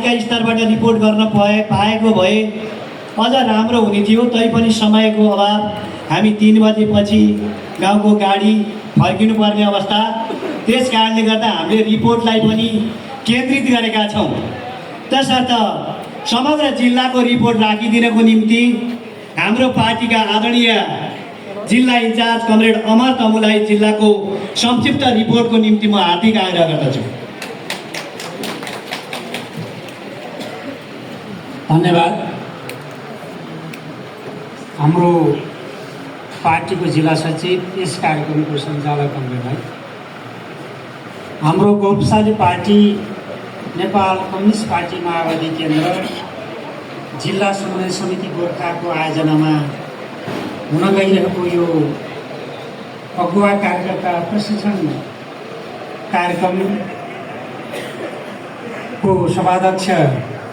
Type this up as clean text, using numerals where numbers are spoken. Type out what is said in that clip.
पालिका स्तरबाट रिपोर्ट गर्न पाएको भए अझ राम्रो हुने थियो। तैपनि समयको अभाव, हामी 3 बजेपछि गाउँको गाडी फर्किनुपर्ने अवस्था, त्यस कारणले गर्दा हामीले रिपोर्टलाई पनि केन्द्रित गरेका छौँ। तसर्थ समग्र जिल्लाको रिपोर्ट राखिदिनको निम्ति हाम्रो पार्टीका आदरणीय जिल्ला इन्चार्ज कमरेड अमर तमुलाई जिल्लाको संक्षिप्त रिपोर्टको निम्ति म हार्दिक आग्रह गर्दछु। धन्यवाद। हाम्रो पार्टीको जिल्ला सचिव यस कार्यक्रमको सञ्चालक कमरेडलाई, हाम्रो गौरवशाली पार्टी नेपाल कम्युनिस्ट पार्टी माओवादी केन्द्र जिल्ला समन्वय समिति गोर्खाको आयोजनामा हुन गइरहेको यो अगुवा कार्यकर्ता प्रशिक्षण कार्यक्रमको सभाध्यक्ष